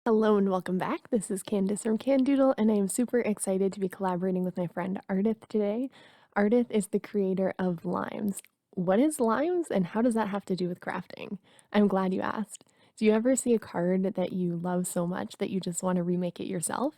Hello and welcome back. This is Candace from Candoodle, and I am super excited to be collaborating with my friend Ardyth today. Ardyth is the creator of LIMES. What is LIMES and how does that have to do with crafting? I'm glad you asked. Do you ever see a card that you love so much that you just want to remake it yourself?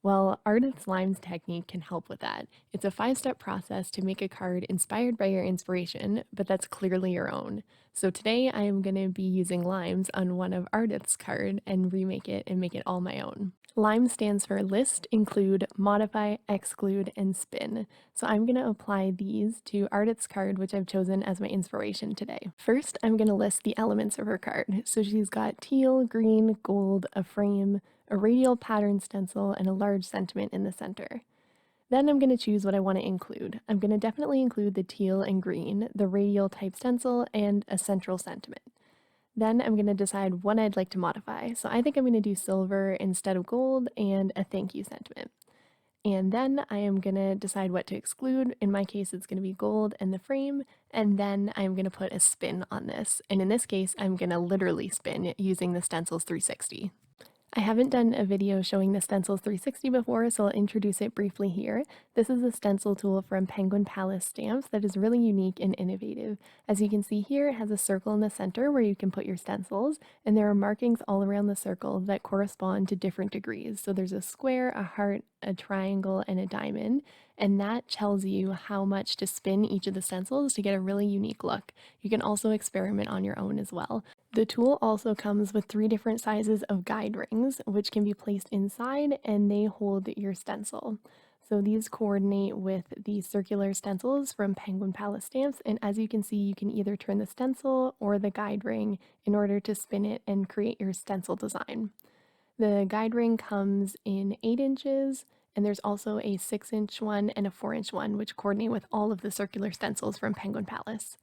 Well, Ardyth's LIMES technique can help with that. It's a 5-step process to make a card inspired by your inspiration, but that's clearly your own. So today I am going to be using LIMES on one of Ardyth's card and remake it and make it all my own. LIME stands for list, include, modify, exclude, and spin. So I'm going to apply these to Ardyth's card, which I've chosen as my inspiration today. First, I'm going to list the elements of her card. So she's got teal, green, gold, a frame, a radial pattern stencil, and a large sentiment in the center. Then I'm going to choose what I want to include. I'm going to definitely include the teal and green, the radial type stencil, and a central sentiment. Then I'm going to decide what I'd like to modify. So I think I'm going to do silver instead of gold and a thank you sentiment. And then I am going to decide what to exclude. In my case, it's going to be gold and the frame. And then I'm going to put a spin on this. And in this case, I'm going to literally spin using the Stencils 360. I haven't done a video showing the Stencils 360 before, so I'll introduce it briefly here. This is a stencil tool from Penguin Palace Stamps that is really unique and innovative. As you can see here, it has a circle in the center where you can put your stencils, and there are markings all around the circle that correspond to different degrees. So there's a square, a heart, a triangle, and a diamond, and that tells you how much to spin each of the stencils to get a really unique look. You can also experiment on your own as well. The tool also comes with 3 different sizes of guide rings, which can be placed inside and they hold your stencil. So these coordinate with the circular stencils from Penguin Palace Stamps, and as you can see, you can either turn the stencil or the guide ring in order to spin it and create your stencil design. The guide ring comes in 8 inches, and there's also a 6-inch one and a 4-inch one, which coordinate with all of the circular stencils from Penguin Palace.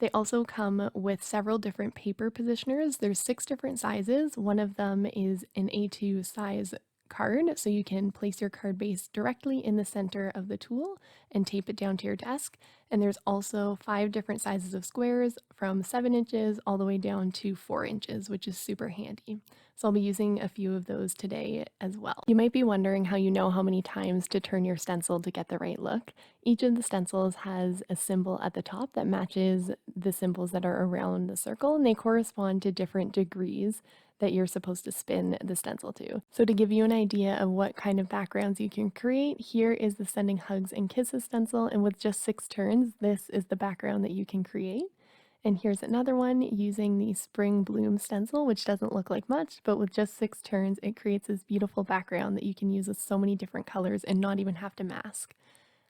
They also come with several different paper positioners. There's 6 different sizes. One of them is an A2 size card, so you can place your card base directly in the center of the tool and tape it down to your desk. And there's also 5 different sizes of squares from 7 inches all the way down to 4 inches, which is super handy. So I'll be using a few of those today as well. You might be wondering how you know how many times to turn your stencil to get the right look. Each of the stencils has a symbol at the top that matches the symbols that are around the circle, and they correspond to different degrees that you're supposed to spin the stencil to. So to give you an idea of what kind of backgrounds you can create, here is the Sending Hugs and Kisses stencil, and with just 6 turns, this is the background that you can create. And here's another one using the Spring Bloom stencil, which doesn't look like much, but with just 6 turns, it creates this beautiful background that you can use with so many different colors and not even have to mask.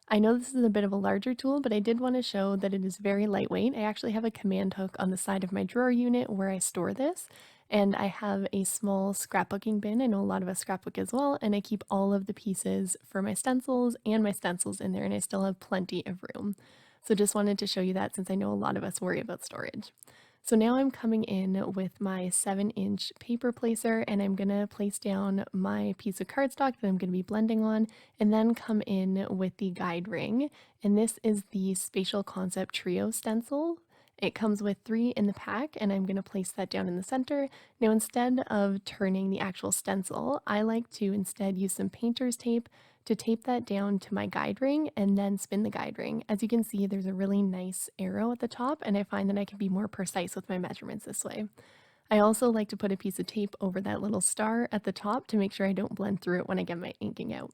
I know this is a bit of a larger tool, but I did want to show that it is very lightweight. I actually have a command hook on the side of my drawer unit where I store this, and I have a small scrapbooking bin. I know a lot of us scrapbook as well, and I keep all of the pieces for my stencils and my stencils in there, and I still have plenty of room. So just wanted to show you that since I know a lot of us worry about storage. So now I'm coming in with my 7-inch paper placer, and I'm going to place down my piece of cardstock that I'm going to be blending on, and then come in with the guide ring. And this is the Spatial Concept Trio stencil. It comes with 3 in the pack, and I'm going to place that down in the center. Now, instead of turning the actual stencil, I like to instead use some painter's tape to tape that down to my guide ring and then spin the guide ring. As you can see, there's a really nice arrow at the top, and I find that I can be more precise with my measurements this way. I also like to put a piece of tape over that little star at the top to make sure I don't blend through it when I get my inking out.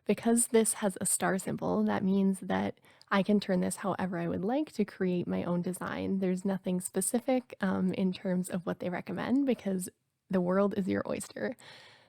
Because this has a star symbol, that means that I can turn this however I would like to create my own design. There's nothing specific in terms of what they recommend because the world is your oyster.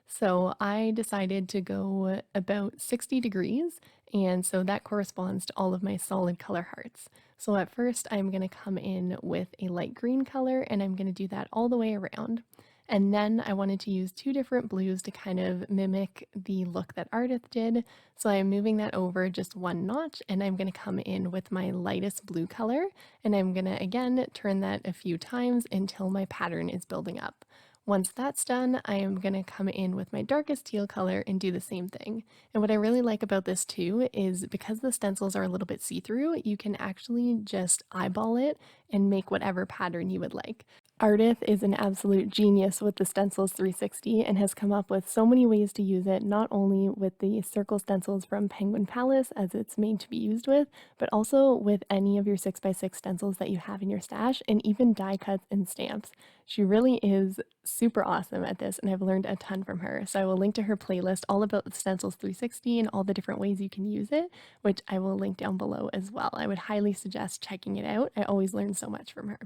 So I decided to go about 60 degrees, and so that corresponds to all of my solid color hearts. So at first I'm going to come in with a light green color, and I'm going to do that all the way around. And then I wanted to use 2 different blues to kind of mimic the look that Ardyth did. So I'm moving that over just 1 notch, and I'm going to come in with my lightest blue color, and I'm going to again turn that a few times until my pattern is building up. Once that's done, I am going to come in with my darkest teal color and do the same thing. And what I really like about this too is because the stencils are a little bit see-through, you can actually just eyeball it and make whatever pattern you would like. Ardyth is an absolute genius with the Stencils 360 and has come up with so many ways to use it, not only with the circle stencils from Penguin Palace as it's made to be used with, but also with any of your 6x6 stencils that you have in your stash, and even die cuts and stamps. She really is super awesome at this, and I've learned a ton from her. So I will link to her playlist all about the Stencils 360 and all the different ways you can use it, which I will link down below as well. I would highly suggest checking it out. I always learn so much from her.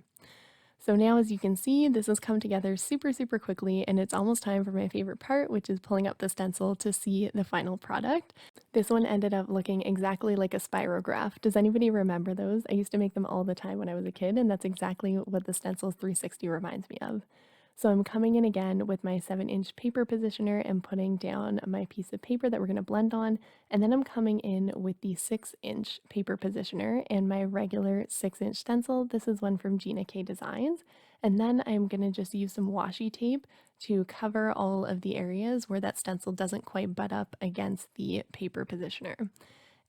So now, as you can see, this has come together super quickly, and it's almost time for my favorite part, which is pulling up the stencil to see the final product. This one ended up looking exactly like a spirograph. Does anybody remember those? I used to make them all the time when I was a kid, and that's exactly what the Stencils 360 reminds me of. So I'm coming in again with my 7-inch paper positioner and putting down my piece of paper that we're going to blend on, and then I'm coming in with the 6-inch paper positioner and my regular 6-inch stencil. This is one from Gina K Designs, and then I'm going to just use some washi tape to cover all of the areas where that stencil doesn't quite butt up against the paper positioner.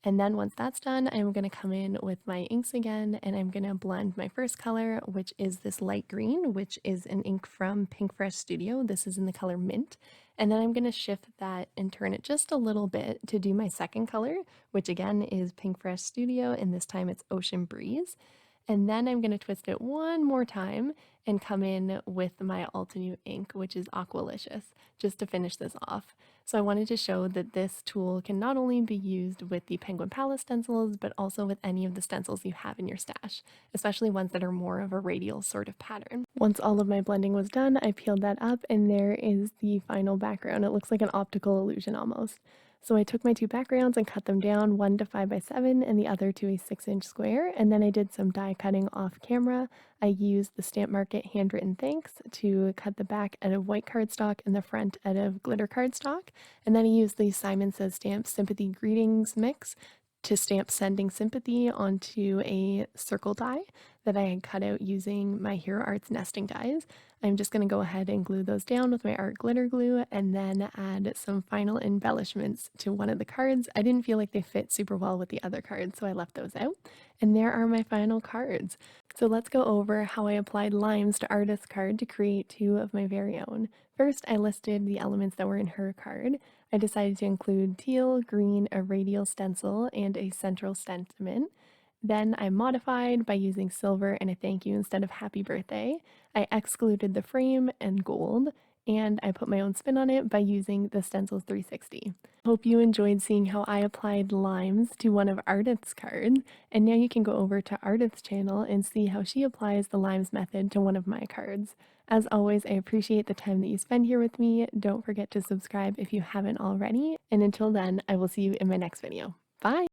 And then once that's done, I'm going to come in with my inks again, and I'm going to blend my first color, which is this light green, which is an ink from Pinkfresh Studio. This is in the color Mint. And then I'm going to shift that and turn it just a little bit to do my second color, which again is Pinkfresh Studio, and this time it's Ocean Breeze. And then I'm going to twist it one more time and come in with my Altenew ink, which is Aqualicious, just to finish this off. So I wanted to show that this tool can not only be used with the Penguin Palace stencils, but also with any of the stencils you have in your stash, especially ones that are more of a radial sort of pattern. Once all of my blending was done, I peeled that up, and there is the final background. It looks like an optical illusion almost. So I took my two backgrounds and cut them down, one to 5x7 and the other to a 6-inch square, and then I did some die cutting off camera. I used the Stamp Market Handwritten Thanks to cut the back out of white cardstock and the front out of glitter cardstock, and then I used the Simon Says Stamp Sympathy Greetings mix to stamp Sending Sympathy onto a circle die that I had cut out using my Hero Arts nesting dies. I'm just going to go ahead and glue those down with my art glitter glue and then add some final embellishments to one of the cards. I didn't feel like they fit super well with the other cards, so I left those out. And there are my final cards. So let's go over how I applied limes to Ardyth's card to create two of my very own. First, I listed the elements that were in her card. I decided to include teal, green, a radial stencil, and a central sentiment. Then I modified by using silver and a thank you instead of happy birthday. I excluded the frame and gold, and I put my own spin on it by using the Stencils 360. Hope you enjoyed seeing how I applied limes to one of Ardyth's cards, and now you can go over to Ardyth's channel and see how she applies the limes method to one of my cards. As always, I appreciate the time that you spend here with me. Don't forget to subscribe if you haven't already, and until then, I will see you in my next video. Bye!